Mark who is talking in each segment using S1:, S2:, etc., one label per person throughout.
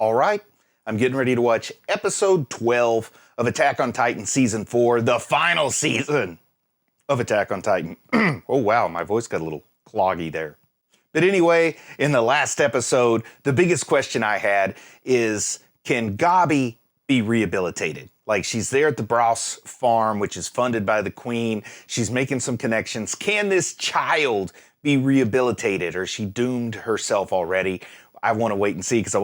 S1: All right, I'm getting ready to watch episode 12 of Attack on Titan Season 4, the final season of Attack on Titan. Oh wow, my voice got a little cloggy there. But anyway, in the last episode, the biggest question I had is, can Gabi be rehabilitated? Like, she's there at the Browse farm, which is funded by the Queen. She's making some connections. Can this child be rehabilitated, or is she doomed herself already? I want to wait and see, because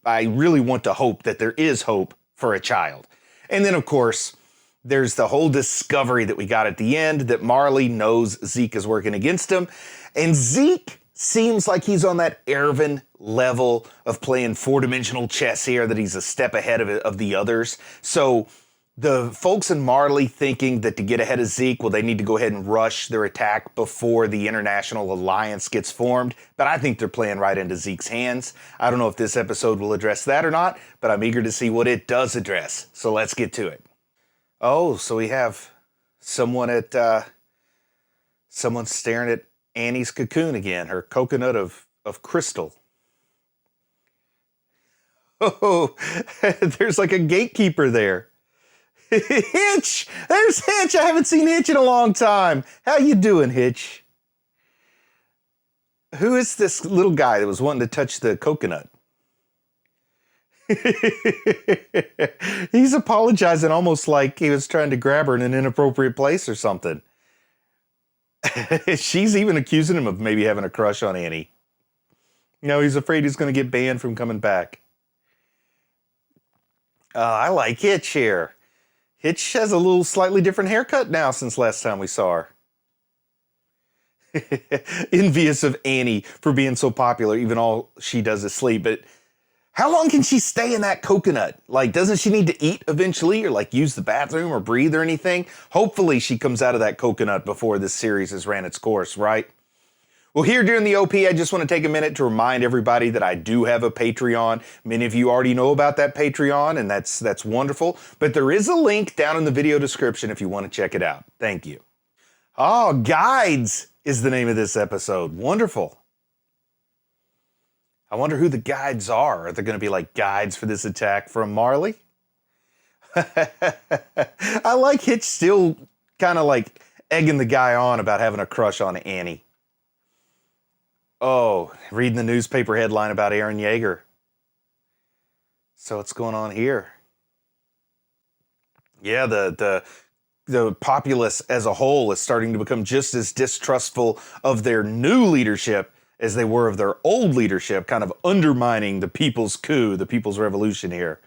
S1: I really want to hope that there is hope for a child. And then, of course, there's the whole discovery that we got at the end that Marley knows Zeke is working against him. And Zeke seems like he's on that Erwin level of playing four-dimensional chess here, that he's a step ahead of the others. So the folks in Marley thinking that to get ahead of Zeke, well, they need to go ahead and rush their attack before the International Alliance gets formed. But I think they're playing right into Zeke's hands. I don't know if this episode will address that or not, but I'm eager to see what it does address. So let's get to it. Oh, so we have someone staring at Annie's cocoon again, her coconut of crystal. Oh, there's like a gatekeeper there. Hitch! There's Hitch! I haven't seen Hitch in a long time. How you doing, Hitch? Who is this little guy that was wanting to touch the coconut? He's apologizing almost like he was trying to grab her in an inappropriate place or something. She's even accusing him of maybe having a crush on Annie. No, he's afraid he's going to get banned from coming back. I like Hitch here. Hitch has a little slightly different haircut now since last time we saw her. Envious of Annie for being so popular, even all she does is sleep. But how long can she stay in that coconut? Like, doesn't she need to eat eventually, or like use the bathroom or breathe or anything? Hopefully she comes out of that coconut before this series has ran its course, right? Well, here during the OP, I just want to take a minute to remind everybody that I do have a Patreon. Many of you already know about that Patreon, and that's wonderful. But there is a link down in the video description if you want to check it out. Thank you. Oh, Guides is the name of this episode. Wonderful. I wonder who the guides are. Are there going to be like guides for this attack from Marley? I like Hitch still kind of like egging the guy on about having a crush on Annie. Oh, reading the newspaper headline about Eren Yeager. So what's going on here? Yeah, the populace as a whole is starting to become just as distrustful of their new leadership as they were of their old leadership, kind of undermining the people's coup, the people's revolution here.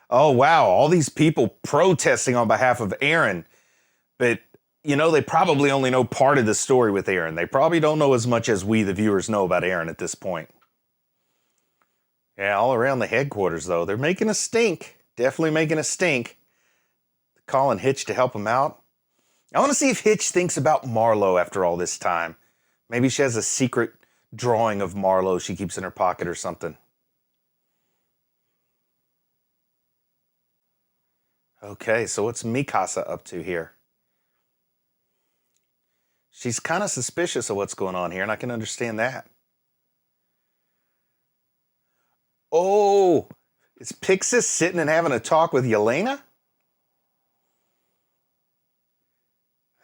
S1: Oh, wow, all these people protesting on behalf of Eren. But you know, they probably only know part of the story with Eren. They probably don't know as much as we, the viewers, know about Eren at this point. Yeah, all around the headquarters, though. They're making a stink. Definitely making a stink. Calling Hitch to help him out. I want to see if Hitch thinks about Marlowe after all this time. Maybe she has a secret drawing of Marlowe she keeps in her pocket or something. Okay, so what's Mikasa up to here? She's kind of suspicious of what's going on here, and I can understand that. Oh, is Pixis sitting and having a talk with Yelena?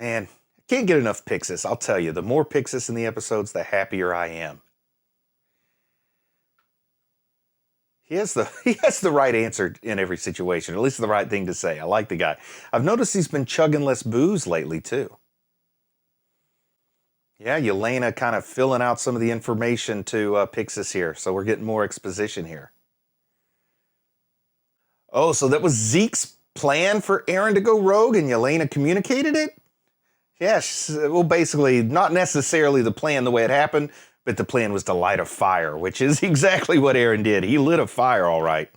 S1: Man, I can't get enough Pixis. I'll tell you, the more Pixis in the episodes, the happier I am. He has the right answer in every situation, or at least the right thing to say. I like the guy. I've noticed he's been chugging less booze lately, too. Yeah, Yelena kind of filling out some of the information to Pixis here, so we're getting more exposition here. Oh, so that was Zeke's plan for Eren to go rogue, and Yelena communicated it? Yes, well, basically, not necessarily the plan the way it happened, but the plan was to light a fire, which is exactly what Eren did. He lit a fire, all right.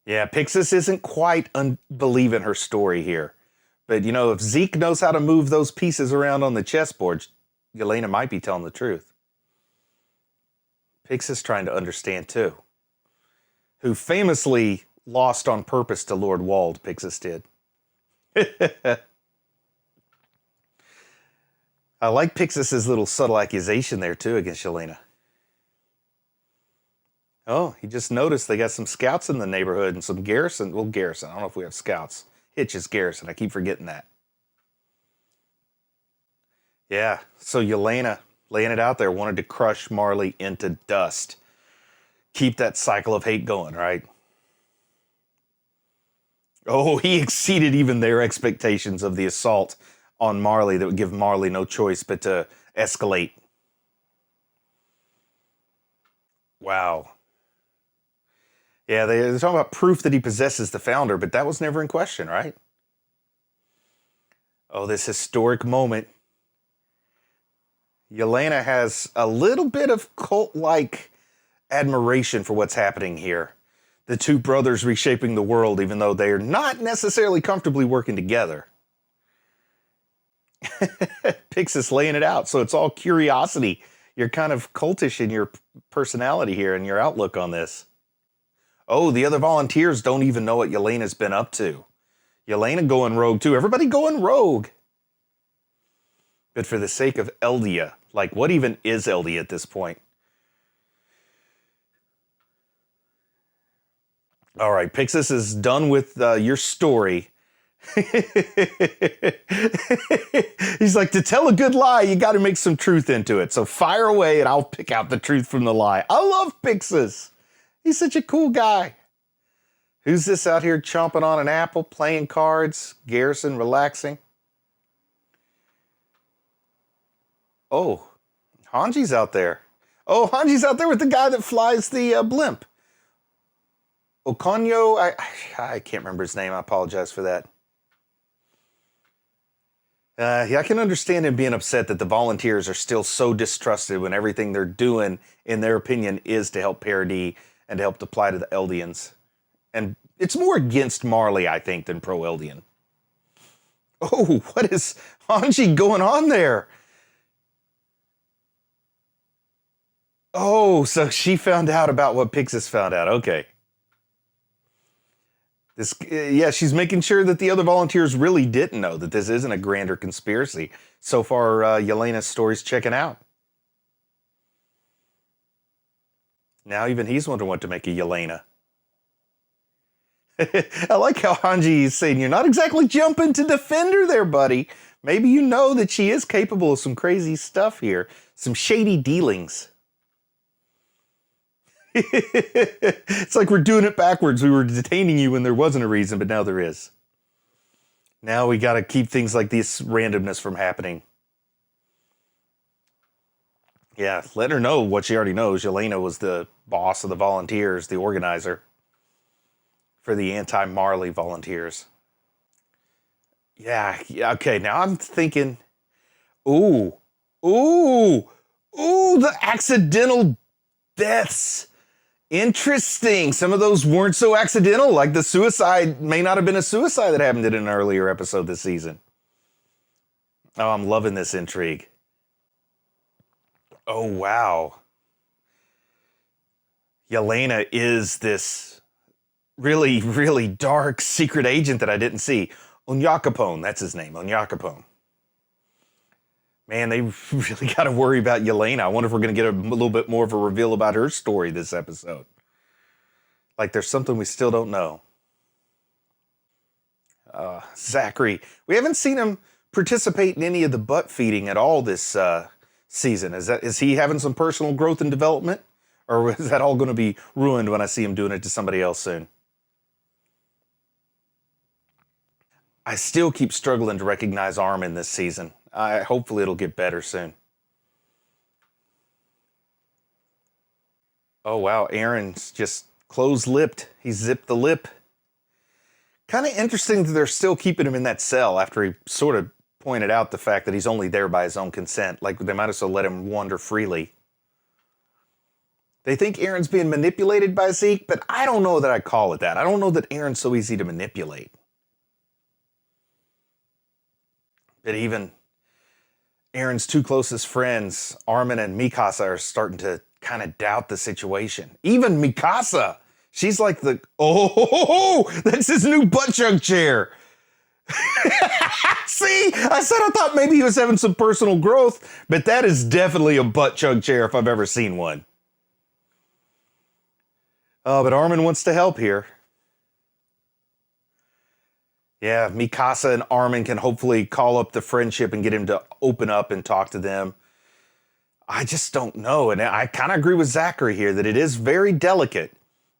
S1: Yeah, Pixis isn't quite believing her story here. But, you know, if Zeke knows how to move those pieces around on the chessboard, Yelena might be telling the truth. Pixis trying to understand, too. Who famously lost on purpose to Lord Wald, Pixis did. I like Pixis' little subtle accusation there, too, against Yelena. Oh, he just noticed they got some scouts in the neighborhood and some garrison. Well, garrison. I don't know if we have scouts. Hitch is garrison. I keep forgetting that. Yeah, so Yelena, laying it out there, wanted to crush Marley into dust. Keep that cycle of hate going, right? Oh, he exceeded even their expectations of the assault on Marley that would give Marley no choice but to escalate. Wow. Yeah, they're talking about proof that he possesses the founder, but that was never in question, right? Oh, this historic moment. Yelena has a little bit of cult-like admiration for what's happening here. The two brothers reshaping the world, even though they're not necessarily comfortably working together. Pixis laying it out, so it's all curiosity. You're kind of cultish in your personality here and your outlook on this. Oh, the other volunteers don't even know what Yelena's been up to. Yelena going rogue too. Everybody going rogue. But for the sake of Eldia, like what even is Eldia at this point? All right, Pixis is done with your story. He's like, to tell a good lie, you got to make some truth into it. So fire away and I'll pick out the truth from the lie. I love Pixis. He's such a cool guy. Who's this out here chomping on an apple, playing cards, Garrison relaxing? Oh, Hanji's out there. Oh, Hanji's out there with the guy that flies the blimp. Okonyo, I can't remember his name. I apologize for that. Yeah, I can understand him being upset that the volunteers are still so distrusted when everything they're doing, in their opinion, is to help Paradis and to help apply to the Eldians. And it's more against Marley, I think, than pro-Eldian. Oh, what is Hanji going on there? Oh, so she found out about what Pixis found out. Okay. Yeah, she's making sure that the other volunteers really didn't know that this isn't a grander conspiracy. So far, Yelena's story's checking out. Now even he's wondering what to make of Yelena. I like how Hanji is saying, you're not exactly jumping to defend her there, buddy. Maybe you know that she is capable of some crazy stuff here. Some shady dealings. It's like we're doing it backwards. We were detaining you when there wasn't a reason, but now there is. Now we got to keep things like this randomness from happening. Yeah, let her know what she already knows. Yelena was the boss of the volunteers, the organizer for the anti-Marley volunteers. Yeah, okay, now I'm thinking, ooh, the accidental deaths. Interesting. Some of those weren't so accidental. Like the suicide may not have been a suicide that happened in an earlier episode this season. Oh, I'm loving this intrigue. Oh, wow. Yelena is this really, really dark secret agent that I didn't see. Onyakapone, that's his name, Onyakapone. Man, they really got to worry about Yelena. I wonder if we're going to get a little bit more of a reveal about her story this episode. Like there's something we still don't know. Zachary. We haven't seen him participate in any of the butt feeding at all this season. Is he having some personal growth and development? Or is that all going to be ruined when I see him doing it to somebody else soon? I still keep struggling to recognize Armin this season. Hopefully it'll get better soon. Oh, wow. Aaron's just closed-lipped. He zipped the lip. Kind of interesting that they're still keeping him in that cell after he sort of pointed out the fact that he's only there by his own consent. Like, they might as well let him wander freely. They think Aaron's being manipulated by Zeke, but I don't know that I'd call it that. I don't know that Aaron's so easy to manipulate. But even Aaron's two closest friends, Armin and Mikasa, are starting to kind of doubt the situation. Even Mikasa, she's like that's his new butt chug chair. See, I said I thought maybe he was having some personal growth, but that is definitely a butt chug chair if I've ever seen one. Oh, but Armin wants to help here. Yeah, Mikasa and Armin can hopefully call up the friendship and get him to open up and talk to them. I just don't know. And I kind of agree with Zachary here that it is very delicate.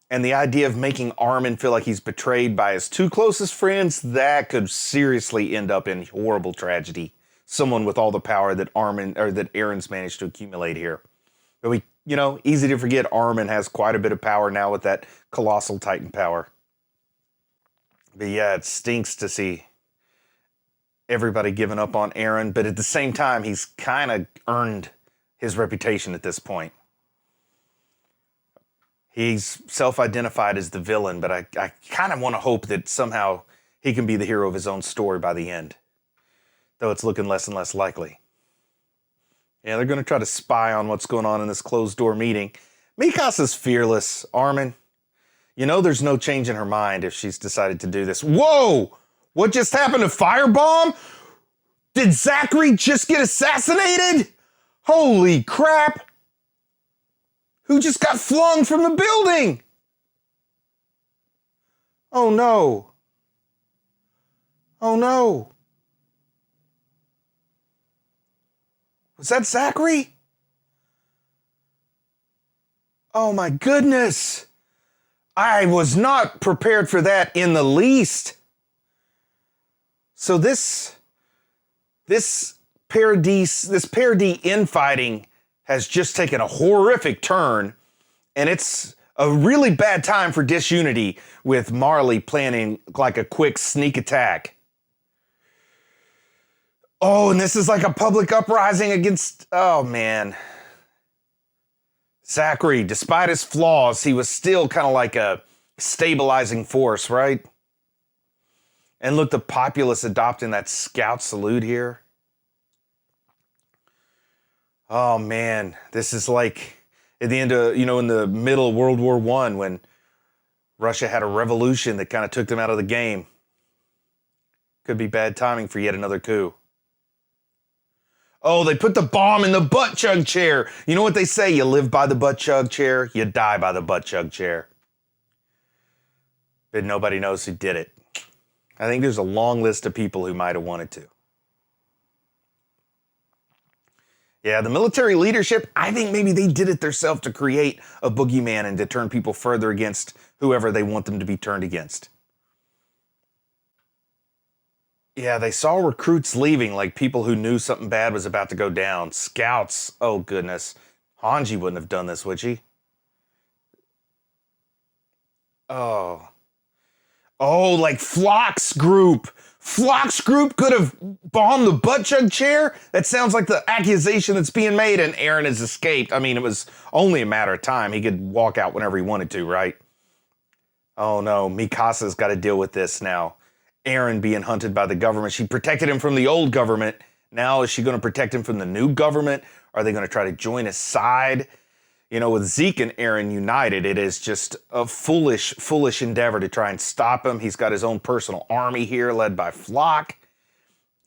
S1: And the idea of making Armin feel like he's betrayed by his two closest friends, that could seriously end up in horrible tragedy. Someone with all the power that Aaron's managed to accumulate here. But easy to forget Armin has quite a bit of power now with that colossal Titan power. But yeah, it stinks to see everybody giving up on Aaron. But at the same time, he's kind of earned his reputation at this point. He's self-identified as the villain, but I kind of want to hope that somehow he can be the hero of his own story by the end. Though it's looking less and less likely. Yeah, they're going to try to spy on what's going on in this closed-door meeting. Mikasa's fearless, Armin. There's no change in her mind if she's decided to do this. Whoa! What just happened to Firebomb? Did Zachary just get assassinated? Holy crap! Who just got flung from the building? Oh no. Oh no. Was that Zachary? Oh my goodness. I was not prepared for that in the least. So this Paradis infighting has just taken a horrific turn, and it's a really bad time for Disunity with Marley planning like a quick sneak attack. Oh, and this is like a public uprising against... Oh, man. Zachary, despite his flaws, he was still kind of like a stabilizing force, right? And look, the populace adopting that scout salute here. Oh, man. This is like at the end of, in the middle of World War I when Russia had a revolution that kind of took them out of the game. Could be bad timing for yet another coup. Oh, they put the bomb in the butt chug chair. You know what they say? You live by the butt chug chair, you die by the butt chug chair. But nobody knows who did it. I think there's a long list of people who might have wanted to. Yeah, the military leadership, I think maybe they did it themselves to create a boogeyman and to turn people further against whoever they want them to be turned against. Yeah, they saw recruits leaving, like people who knew something bad was about to go down. Scouts, oh goodness. Hanji wouldn't have done this, would she? Oh, like Flock's group. Flock's group could have bombed the butt chug chair? That sounds like the accusation that's being made, and Aaron has escaped. I mean, it was only a matter of time. He could walk out whenever he wanted to, right? Oh no, Mikasa's got to deal with this now. Aaron being hunted by the government. She protected him from the old government. Now is she going to protect him from the new government? Are they going to try to join his side? With Zeke and Aaron united, it is just a foolish endeavor to try and stop him. He's got his own personal army here led by Flock.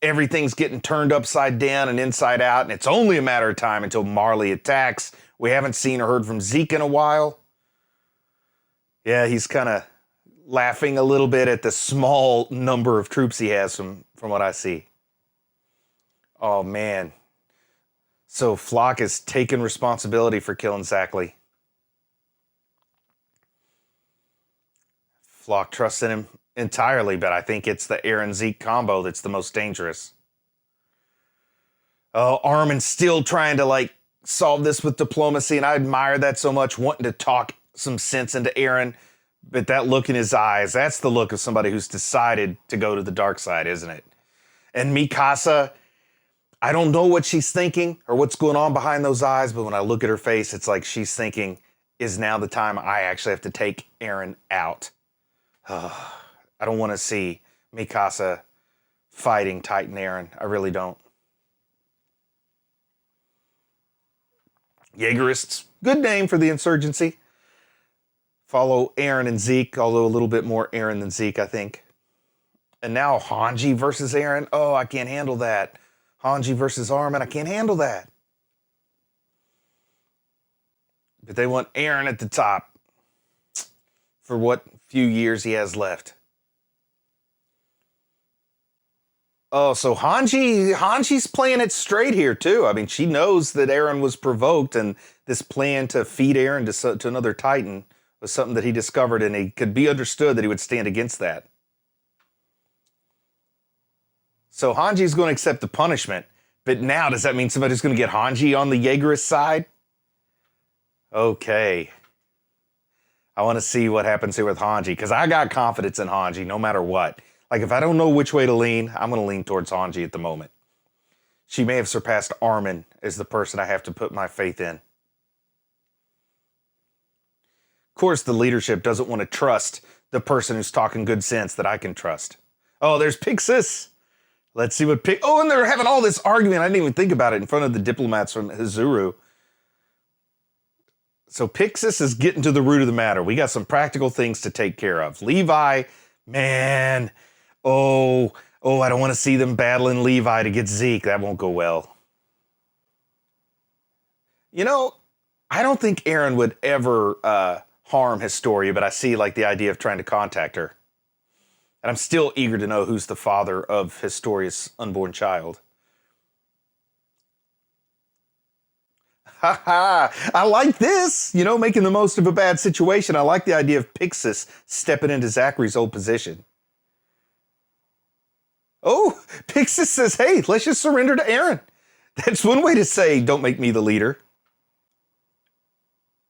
S1: Everything's getting turned upside down and inside out, and it's only a matter of time until Marley attacks. We haven't seen or heard from Zeke in a while. Yeah, he's kind of laughing a little bit at the small number of troops he has from what I see. Oh, man. So Flock has taken responsibility for killing Zachary. Flock trusts in him entirely, but I think it's the Aaron-Zeke combo that's the most dangerous. Oh, Armin's still trying to, solve this with diplomacy, and I admire that so much, wanting to talk some sense into Aaron. But that look in his eyes, that's the look of somebody who's decided to go to the dark side, isn't it? And Mikasa, I don't know what she's thinking or what's going on behind those eyes, but when I look at her face, it's like she's thinking, is now the time I actually have to take Aaron out? I don't want to see Mikasa fighting Titan Aaron. I really don't. Jaegerists, good name for the insurgency. Follow Aaron and Zeke, although a little bit more Aaron than Zeke, I think. And now Hanji versus Aaron. Oh, I can't handle that. Hanji versus Armin, I can't handle that. But they want Aaron at the top. for what few years he has left. Oh, so Hanji's playing it straight here too. I mean, she knows that Eren was provoked, and this plan to feed Eren to another Titan was something that he discovered, and it could be understood that he would stand against that. So Hanji's going to accept the punishment, but now does that mean somebody's going to get Hanji on the Jaegerist side? Okay. I want to see what happens here with Hanji, because I got confidence in Hanji no matter what. Like, if I don't know which way to lean, I'm going to lean towards Hanji at the moment. She may have surpassed Armin as the person I have to put my faith in. Of course, the leadership doesn't want to trust the person who's talking good sense that I can trust. Oh, there's Pixis. Let's see what Oh, and they're having all this argument. I didn't even think about it in front of the diplomats from Hizuru. So Pixis is getting to the root of the matter. We got some practical things to take care of. Levi, man... Oh, I don't want to see them battling Levi to get Zeke. That won't go well. You know, I don't think Eren would ever harm Historia, but I see like the idea of trying to contact her. And I'm still eager to know who's the father of Historia's unborn child. Haha, I like this. You know, making the most of a bad situation. I like the idea of Pixis stepping into Zachary's old position. Oh, Pixis says, hey, let's just surrender to Eren. That's one way to say, don't make me the leader.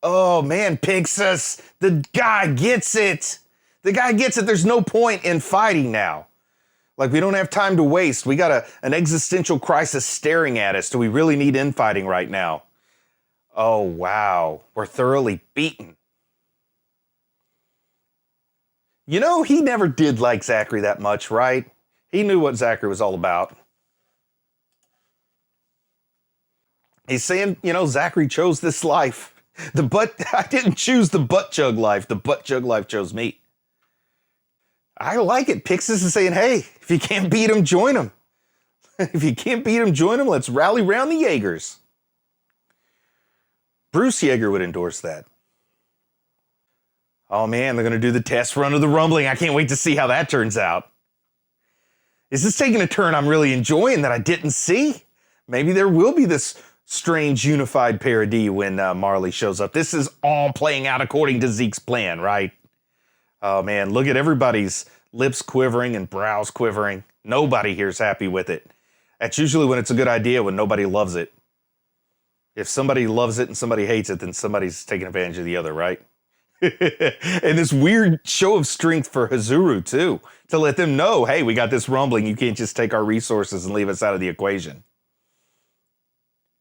S1: Oh, man, Pixis, the guy gets it. The guy gets it. There's no point in fighting now. Like, we don't have time to waste. We got an existential crisis staring at us. Do we really need infighting right now? Oh, wow. We're thoroughly beaten. You know, he never did like Zachary that much, right? He knew what Zachary was all about. He's saying, you know, Zachary chose this life. I didn't choose the butt chug life. The butt chug life chose me. I like it. Pixis is saying, hey, if you can't beat him, join him. If you can't beat him, join him. Let's rally around the Jaegers. Bruce Jaeger would endorse that. Oh man, they're going to do the test run of the rumbling. I can't wait to see how that turns out. Is this taking a turn I'm really enjoying that I didn't see? Maybe there will be this strange unified parody when Marley shows up. This is all playing out according to Zeke's plan, right? Oh man, look at everybody's lips quivering and brows quivering. Nobody here's happy with it. That's usually when it's a good idea, when nobody loves it. If somebody loves it and somebody hates it, then somebody's taking advantage of the other, right? And this weird show of strength for Hizuru, too, to let them know, hey, we got this rumbling. You can't just take our resources and leave us out of the equation.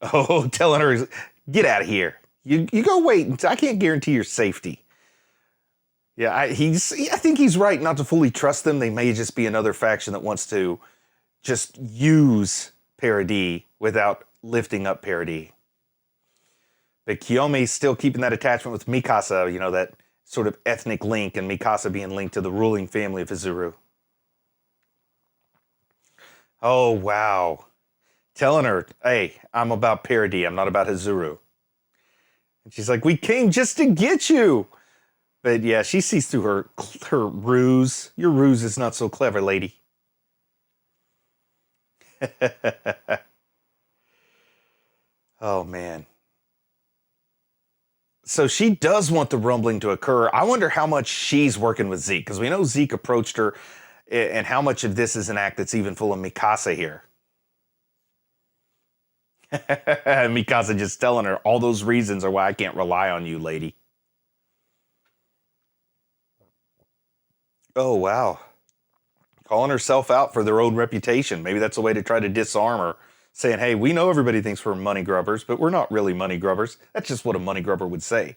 S1: Oh, telling her, get out of here. You go wait. I can't guarantee your safety. Yeah, I think he's right not to fully trust them. They may just be another faction that wants to just use Paradis without lifting up Paradis. But Kiyomi's still keeping that attachment with Mikasa, you know, that sort of ethnic link, and Mikasa being linked to the ruling family of Hizuru. Oh, wow. Telling her, hey, I'm about Paradis, I'm not about Hizuru. And she's like, we came just to get you. But yeah, she sees through her ruse. Your ruse is not so clever, lady. Oh, man. So she does want the rumbling to occur. I wonder how much she's working with Zeke, because we know Zeke approached her, and how much of this is an act that's even full of Mikasa here. Mikasa just telling her, all those reasons are why I can't rely on you, lady. Oh, wow. Calling herself out for their own reputation. Maybe that's a way to try to disarm her. Saying, hey, we know everybody thinks we're money grubbers, but we're not really money grubbers. That's just what a money grubber would say.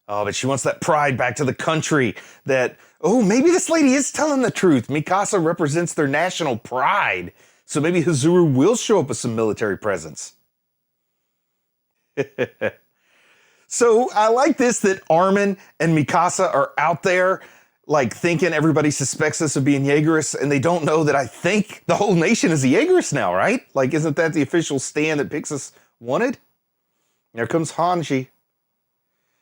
S1: Oh, but she wants that pride back to the country. That, oh, maybe this lady is telling the truth. Mikasa represents their national pride. So maybe Hizuru will show up with some military presence. So I like this, that Armin and Mikasa are out there, like, thinking everybody suspects us of being Jaegerists, and they don't know that I think the whole nation is a Jaegerist now, right? Like, isn't that the official stand that Pixis wanted? There comes Hanji.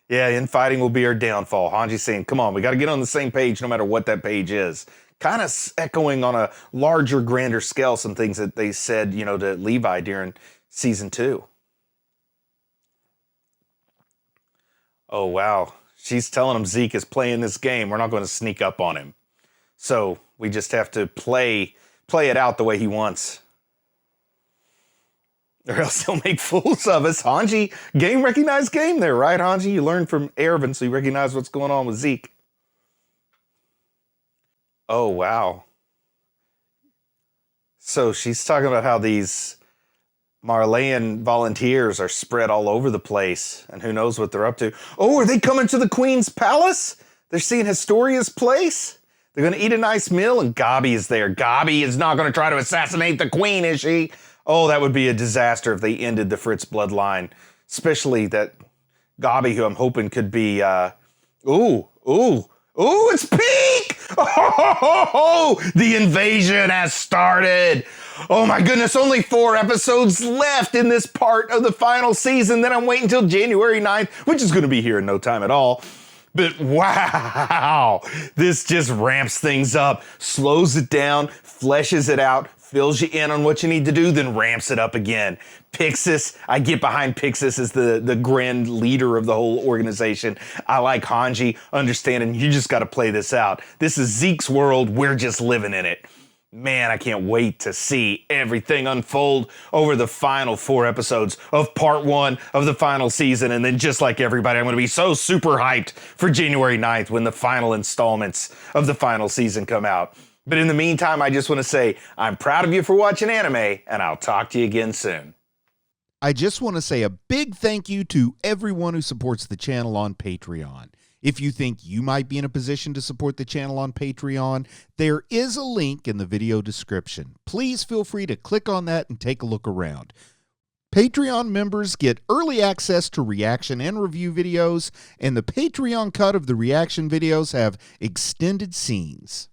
S1: Yeah, infighting will be our downfall. Hanji's saying, come on, we got to get on the same page no matter what that page is. Kind of echoing on a larger, grander scale some things that they said, to Levi during season 2. Oh, wow. She's telling him Zeke is playing this game. We're not going to sneak up on him. So we just have to play it out the way he wants. Or else he'll make fools of us. Hanji, recognized game there, right, Hanji? You learned from Ervin, so you recognize what's going on with Zeke. Oh, wow. So she's talking about how these Marleyan volunteers are spread all over the place, and who knows what they're up to. Oh, are they coming to the Queen's Palace? They're seeing Historia's place? They're going to eat a nice meal, and Gabi is there. Gabi is not going to try to assassinate the Queen, is she? Oh, that would be a disaster if they ended the Fritz bloodline. Especially that Gabi, who I'm hoping could be, it's peak! Oh, the invasion has started. Oh my goodness, only 4 episodes left in this part of the final season. Then I'm waiting until January 9th, which is going to be here in no time at all. But wow, this just ramps things up, slows it down, fleshes it out, fills you in on what you need to do, then ramps it up again. Pixis, I get behind Pixis as the grand leader of the whole organization. I like Hanji, understanding you just got to play this out. This is Zeke's world, we're just living in it. Man, I can't wait to see everything unfold over the final 4 episodes of part 1 of the final season. And then just like everybody, I'm going to be so super hyped for January 9th when the final installments of the final season come out. But in the meantime, I just want to say I'm proud of you for watching anime, and I'll talk to you again soon.
S2: I just want to say a big thank you to everyone who supports the channel on Patreon. If you think you might be in a position to support the channel on Patreon, there is a link in the video description. Please feel free to click on that and take a look around. Patreon members get early access to reaction and review videos, and the Patreon cut of the reaction videos have extended scenes.